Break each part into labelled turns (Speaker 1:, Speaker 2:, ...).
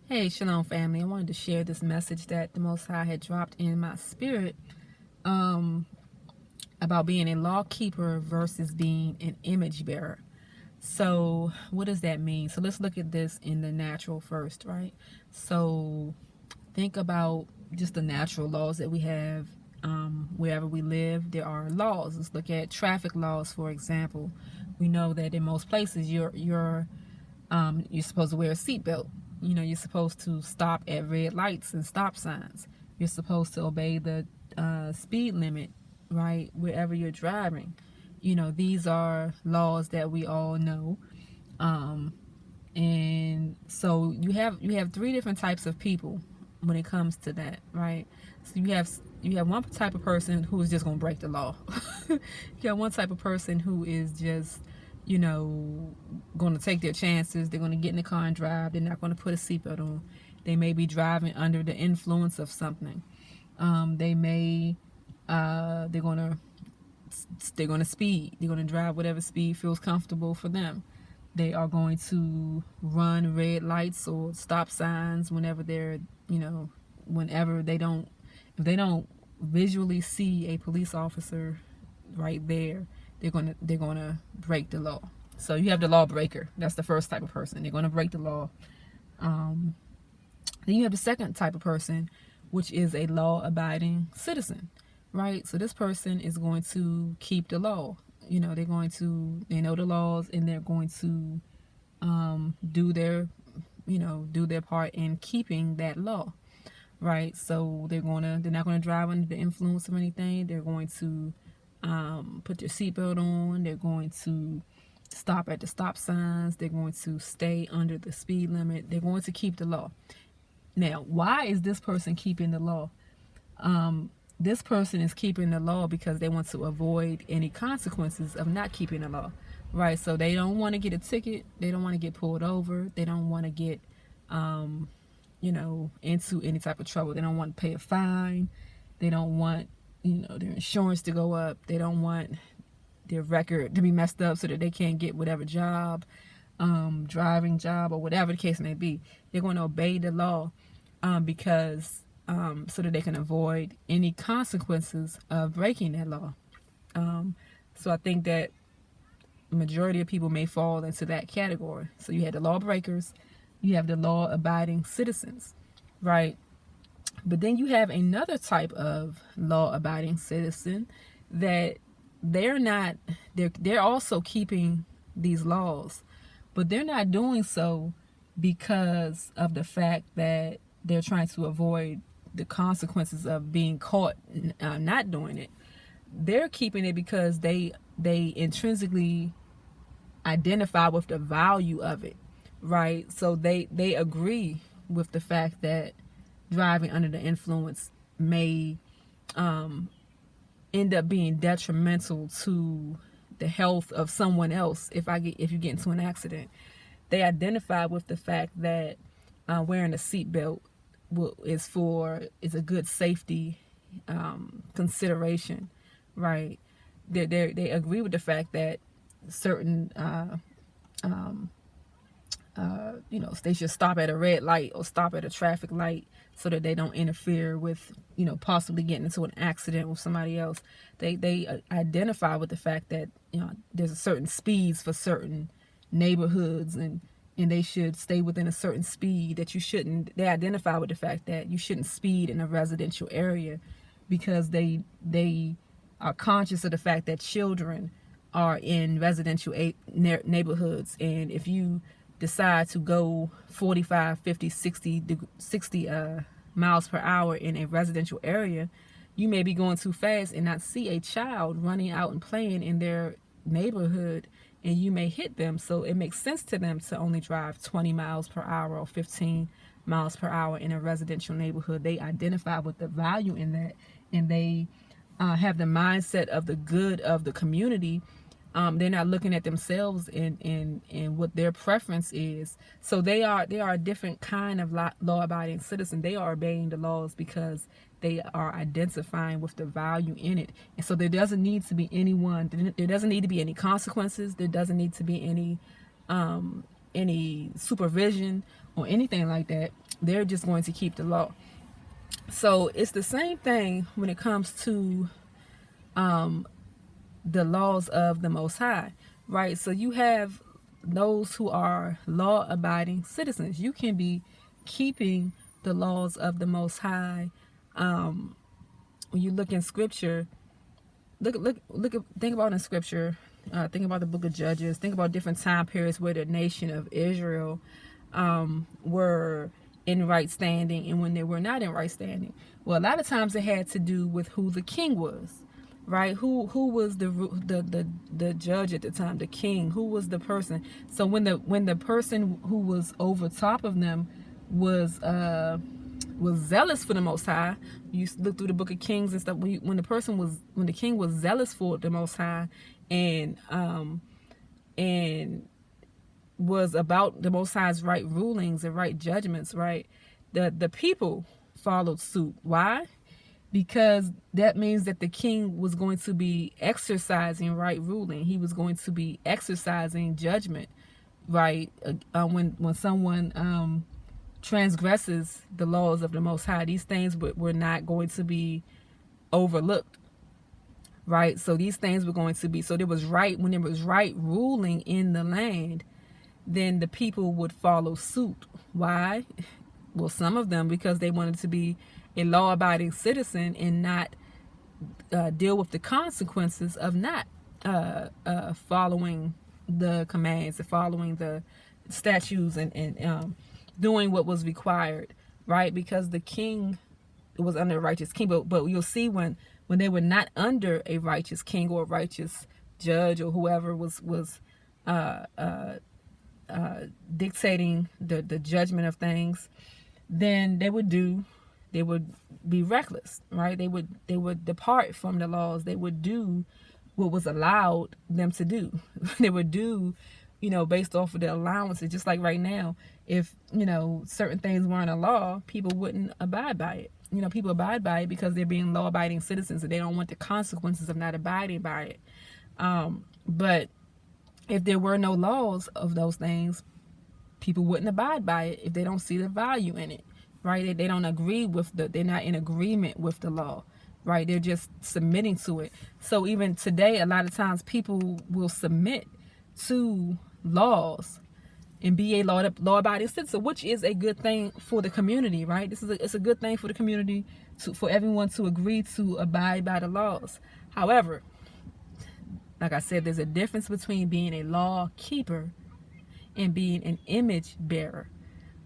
Speaker 1: Hey, Shalom family. I wanted to share this message that the Most High had dropped in my spirit um, about being a law keeper versus being an image bearer. So, what does that mean? So, let's look at this in the natural first, right? So, think about just the natural laws that we have wherever we live. There are laws. Let's look at traffic laws, for example. We know that in most places you're supposed to wear a seatbelt. You know, you're supposed to stop at red lights and stop signs. You're supposed to obey the speed limit, right, wherever you're driving. You know, these are laws that we all know. Um, and so you have three different types of people when it comes to that, right? So you have one type of person who is just gonna break the law. You have one type of person who is just, you know, gonna take their chances. They're gonna get in the car and drive. They're not gonna put a seatbelt on. They may be driving under the influence of something. They may they're gonna speed. They're gonna drive whatever speed feels comfortable for them. They are going to run red lights or stop signs whenever they're, you know, whenever they don't, if they don't visually see a police officer right there, they're gonna break the law. So you have the lawbreaker. That's the first type of person. They're gonna break the law. Um, then you have the second type of person, which is a law-abiding citizen, right? So this person is going to keep the law. You know, they know the laws, and they're going to do their part in keeping that law, right? So they're not gonna drive under the influence of anything. They're going to put their seatbelt on. They're going to stop at the stop signs. They're going to stay under the speed limit. They're going to keep the law. Now, why is this person keeping the law? This person is keeping the law because they want to avoid any consequences of not keeping the law, right? So they don't want to get a ticket. They don't want to get pulled over. They don't want to get, into any type of trouble. They don't want to pay a fine. They don't want, their insurance to go up. They don't want their record to be messed up so that they can't get whatever job, driving job, or whatever the case may be. They're going to obey the law because so that they can avoid any consequences of breaking that law. So I think that majority of people may fall into that category. So you have the lawbreakers, you have the law-abiding citizens, right? But then you have another type of law-abiding citizen that they're also keeping these laws, but they're not doing so because of the fact that they're trying to avoid the consequences of being caught not doing it. They're keeping it because they intrinsically identify with the value of it, right? So they agree with the fact that driving under the influence may end up being detrimental to the health of someone else if you get into an accident. They identify with the fact that wearing a seatbelt is a good safety consideration, right? They agree with the fact that certain they should stop at a red light or stop at a traffic light so that they don't interfere with, possibly getting into an accident with somebody else. They identify with the fact that, there's a certain speeds for certain neighborhoods, and they should stay within a certain speed, that you shouldn't. They identify with the fact that you shouldn't speed in a residential area because they are conscious of the fact that children are in residential neighborhoods, and if you decide to go 45, 50, 60 miles per hour in a residential area, you may be going too fast and not see a child running out and playing in their neighborhood, and you may hit them. So it makes sense to them to only drive 20 miles per hour or 15 miles per hour in a residential neighborhood. They identify with the value in that, and they have the mindset of the good of the community. They're not looking at themselves and what their preference is. So they are a different kind of law-abiding citizen. They are obeying the laws because they are identifying with the value in it. And so there doesn't need to be there doesn't need to be any consequences. There doesn't need to be any supervision or anything like that. They're just going to keep the law. So it's the same thing when it comes to the laws of the Most High, right? So you have those who are law-abiding citizens. You can be keeping the laws of the Most High. When you look in Scripture, think about in Scripture. Think about the Book of Judges. Think about different time periods where the nation of Israel were in right standing and when they were not in right standing. Well, a lot of times it had to do with who the king was, right? Who was the judge at the time, the king? Who was the person? So when the person who was over top of them was zealous for the Most High, you look through the Book of Kings and stuff. When the king was zealous for the Most High and was about the Most High's right rulings and right judgments, right? The people followed suit. Why? Because that means that the king was going to be exercising right ruling. He was going to be exercising judgment, right? When someone transgresses the laws of the Most High, these things were not going to be overlooked, right? So these things were going to be, so there was right, when there was right ruling in the land, then the people would follow suit. Why? Well, some of them because they wanted to be a law-abiding citizen and not deal with the consequences of not following the commands and following the statutes and doing what was required, right? Because the king was under a righteous king, but you'll see when they were not under a righteous king or a righteous judge or whoever was dictating the judgment of things, then they would be reckless, right? They would depart from the laws. They would do what was allowed them to do. They would do, based off of the allowances. Just like right now, if certain things weren't a law, people wouldn't abide by it. People abide by it because they're being law-abiding citizens and they don't want the consequences of not abiding by it. But if there were no laws of those things, people wouldn't abide by it if they don't see the value in it, right? They don't agree with they're not in agreement with the law, right? They're just submitting to it. So even today, a lot of times people will submit to laws and be a law-abiding citizen, which is a good thing for the community, right? It's a good thing for the community for everyone to agree to abide by the laws. However, like I said, there's a difference between being a law keeper and being an image bearer,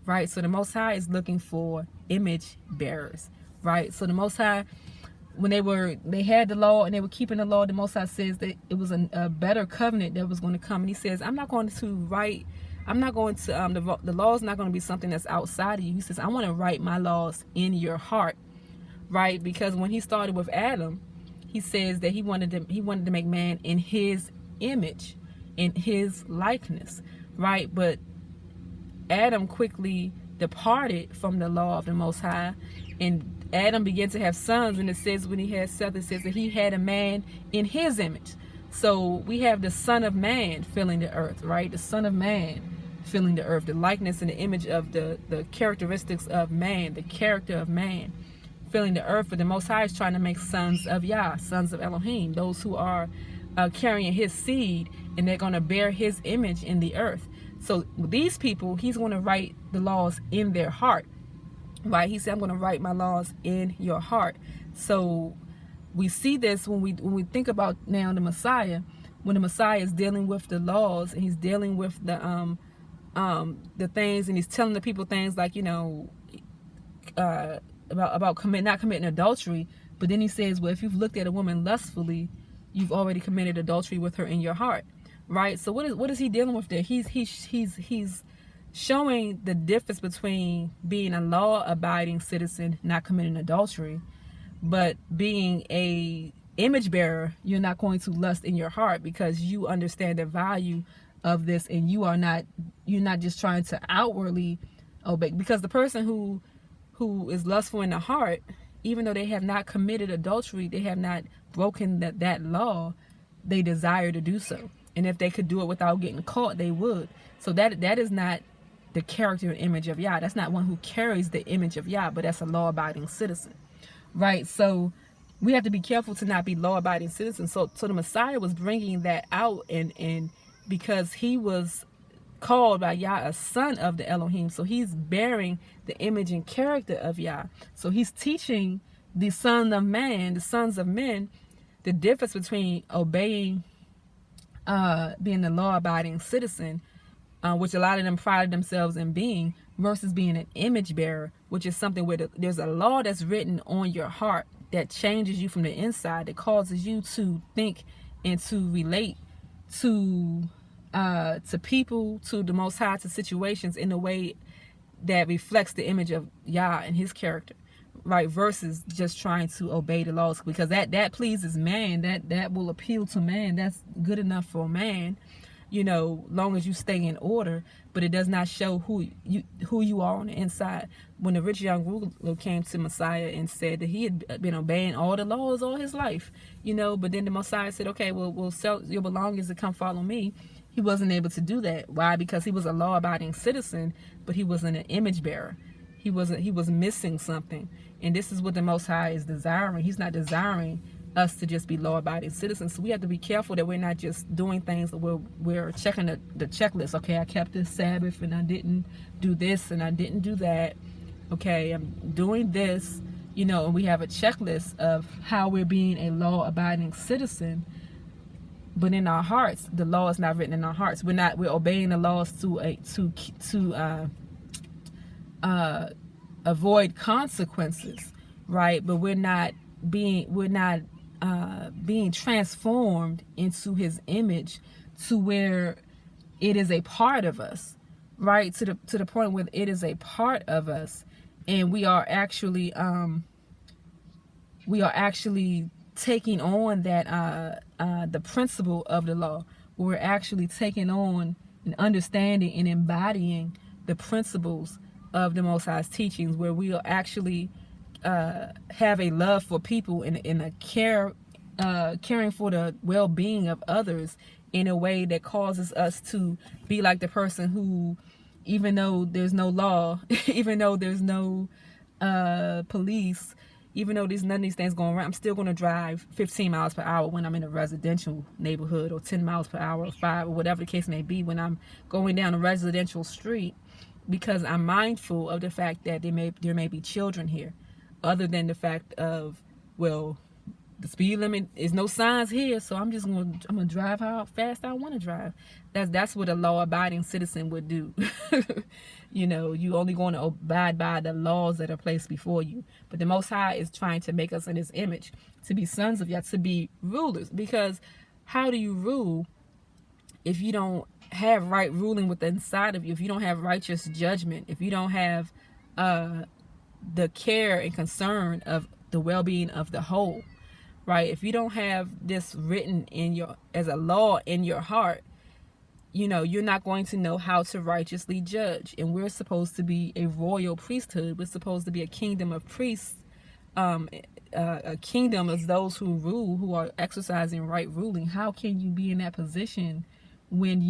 Speaker 1: right? So the Most High is looking for image bearers, right? So the Most High, when they had the law and they were keeping the law, the Most High says that it was a better covenant that was going to come. And he says, the law is not going to be something that's outside of you. He says, I want to write my laws in your heart, right? Because when he started with Adam, he says that he wanted to make man in his image, in his likeness, right? But Adam quickly departed from the law of the Most High, and Adam began to have sons, and it says when he had Seth, it says that he had a man in his image. So we have the Son of Man filling the earth, right? The Son of Man filling the earth, the likeness and the image of the characteristics of man, the character of man filling the earth. But the Most High is trying to make sons of Yah, sons of Elohim, those who are carrying his seed, and they're going to bear his image in the earth. So these people, he's going to write the laws in their heart, right? He said, I'm going to write my laws in your heart. So we see this when we think about now the Messiah, when the Messiah is dealing with the laws and he's dealing with the things, and he's telling the people things like, about not committing adultery. But then he says, well, if you've looked at a woman lustfully, you've already committed adultery with her in your heart, right? So what is he dealing with there? He's showing the difference between being a law-abiding citizen, not committing adultery, but being a image bearer. You're not going to lust in your heart because you understand the value of this, and you're not just trying to outwardly obey. Because the person who is lustful in the heart, even though they have not committed adultery, they have not broken that law, they desire to do so. And if they could do it without getting caught, they would. So that is not the character and image of Yah. That's not one who carries the image of Yah, but that's a law-abiding citizen, right? So we have to be careful to not be law-abiding citizens. So the Messiah was bringing that out, and because he was called by Yah a son of the Elohim, so he's bearing the image and character of Yah. So he's teaching the son of man, the sons of men, the difference between obeying, being a law-abiding citizen, which a lot of them pride themselves in being, versus being an image bearer, which is something where there's a law that's written on your heart that changes you from the inside, that causes you to think and to relate to people, to the Most High, to situations in a way that reflects the image of Yah and his character, right? Versus just trying to obey the laws, because that pleases man, that will appeal to man. That's good enough for man, long as you stay in order, but it does not show who you are on the inside. When the rich young ruler came to Messiah and said that he had been obeying all the laws all his life, but then the Messiah said, okay, well, we'll sell your belongings and come follow me. He wasn't able to do that. Why? Because he was a law-abiding citizen, but he wasn't an image bearer. He was missing something. And this is what the Most High is desiring. He's not desiring us to just be law-abiding citizens. So we have to be careful that we're not just doing things that we're checking the checklist. Okay, I kept this Sabbath and I didn't do this and I didn't do that. Okay, I'm doing this, and we have a checklist of how we're being a law-abiding citizen. But in our hearts, the law is not written in our hearts. We're obeying the laws to avoid consequences, right? But we're not being transformed into his image to where it is a part of us, right? To the point where it is a part of us, and we are actually taking on that the principle of the law. We're actually taking on and understanding and embodying the principles of the Most High's teachings, where we will actually have a love for people and a caring for the well-being of others in a way that causes us to be like the person who, even though there's no law, even though there's no police, even though there's none of these things going around, I'm still going to drive 15 miles per hour when I'm in a residential neighborhood, or 10 miles per hour, or 5, or whatever the case may be, when I'm going down a residential street, because I'm mindful of the fact that there may be children here, other than the fact of, well, the speed limit is no signs here, so I'm gonna drive how fast I want to drive. That's what a law-abiding citizen would do. You only going to abide by the laws that are placed before you. But the Most High is trying to make us in his image, to be sons of Yah, to be rulers. Because how do you rule if you don't have right ruling within inside of you? If you don't have righteous judgment, if you don't have the care and concern of the well-being of the whole, right? If you don't have this written as a law in your heart, you're not going to know how to righteously judge. And we're supposed to be a royal priesthood. We're supposed to be a kingdom of priests. A kingdom is those who rule, who are exercising right ruling. How can you be in that position when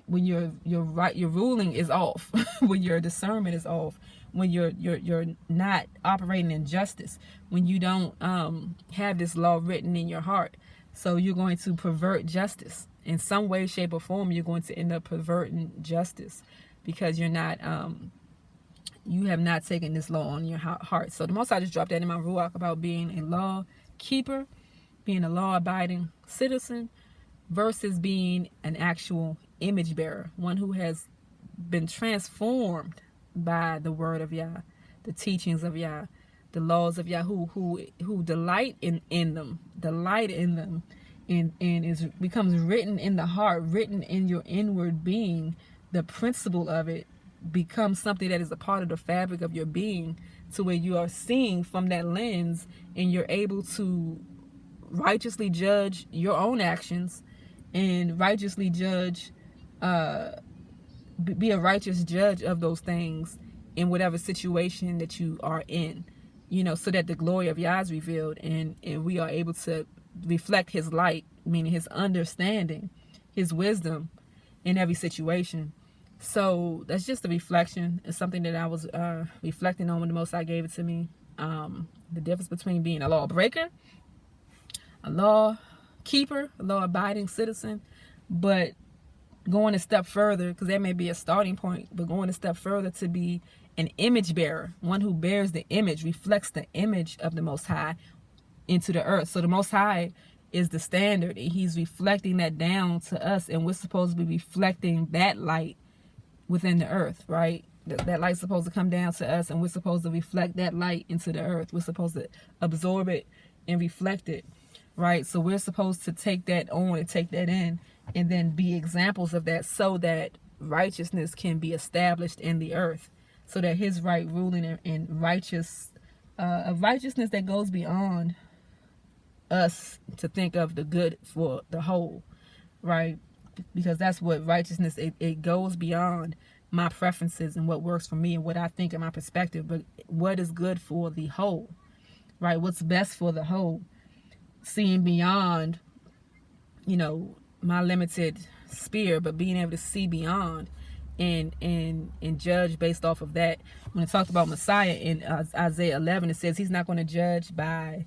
Speaker 1: when your ruling is off, when your discernment is off, when you're not operating in justice, when you don't have this law written in your heart? So you're going to pervert justice in some way, shape, or form. You're going to end up perverting justice because you have not taken this law on your heart. So the Most High just dropped that in my ruach about being a law keeper, being a law-abiding citizen, versus being an actual image bearer, one who has been transformed by the word of Yah, the teachings of Yah, the laws of Yah, who delight in them, and becomes written in the heart, written in your inward being. The principle of it becomes something that is a part of the fabric of your being, to where you are seeing from that lens, and you're able to righteously judge your own actions, and righteously judge, be a righteous judge of those things in whatever situation that you are in, so that the glory of Yah is revealed, and we are able to reflect his light meaning his understanding, his wisdom in every situation. So that's just a reflection. It's something that I was reflecting on when the Most High gave it to me. The difference between being a lawbreaker, a law keeper, a law abiding citizen, but going a step further, because that may be a starting point, but going a step further to be an image bearer, one who bears the image, reflects the image of the Most High into the earth. So the Most High is the standard, and he's reflecting that down to us, and we're supposed to be reflecting that light within the earth, right? That light's supposed to come down to us, and we're supposed to reflect that light into the earth. We're supposed to absorb it and reflect it, right? So we're supposed to take that on and take that in, and then be examples of that, so that righteousness can be established in the earth, so that his right ruling and righteousness that goes beyond us to think of the good for the whole, right? Because that's what righteousness, it goes beyond my preferences and what works for me and what I think in my perspective, but what is good for the whole, right? What's best for the whole, seeing beyond, my limited sphere, but being able to see beyond and judge based off of that. When it talked about Messiah in Isaiah 11, it says he's not going to judge by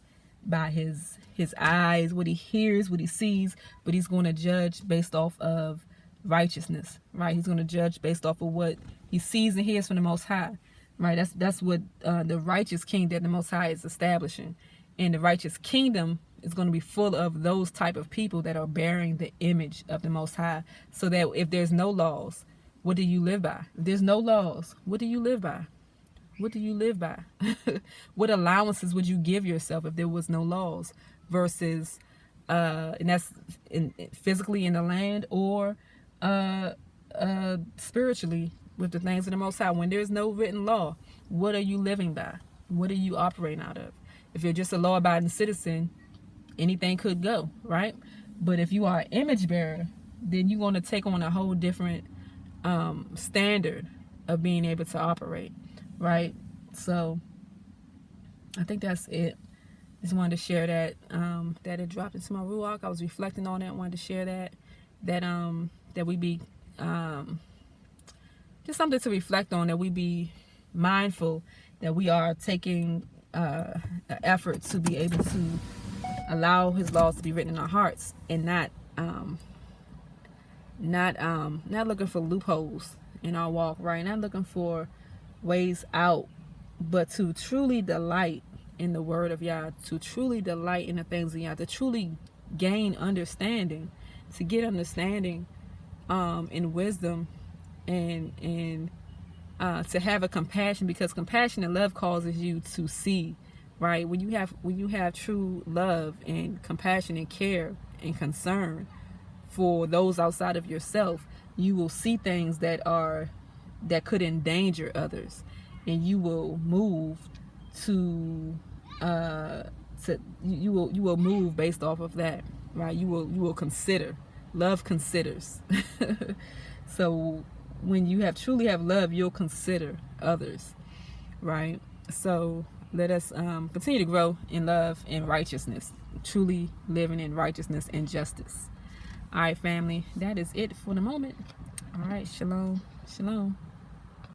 Speaker 1: his eyes, what he hears, what he sees, but he's going to judge based off of righteousness, right? He's going to judge based off of what he sees and hears from the Most High, right? That's what the righteous king that the Most High is establishing. And the righteous kingdom is going to be full of those type of people that are bearing the image of the Most High, so that if there's no laws, what do you live by? If there's no laws, what do you live by? What do you live by? What allowances would you give yourself if there was no laws? Versus, and that's physically in the land, or spiritually with the things of the Most High. When there's no written law, what are you living by? What are you operating out of? If you're just a law-abiding citizen, anything could go, right? But if you are an image bearer, then you're going to take on a whole different standard of being able to operate, right? So I think that's it. Just wanted to share that that it dropped into my ruach. I was reflecting on it. Wanted to share that we be just something to reflect on, that we be mindful that we are taking an effort to be able to allow his laws to be written in our hearts, and not looking for loopholes in our walk, right? Not looking for ways out, but to truly delight in the word of Yah, to truly delight in the things of Yah, to truly gain understanding, to get understanding and wisdom, and to have a compassion, because compassion and love causes you to see, right? When you have true love and compassion and care and concern for those outside of yourself, you will see things that could endanger others, and you will move you will move based off of that, right? You will consider. Love considers. So when you truly have love, you'll consider others, right? So let us continue to grow in love and righteousness, truly living in righteousness and justice. All right, family, that is it for the moment. All right, shalom, shalom.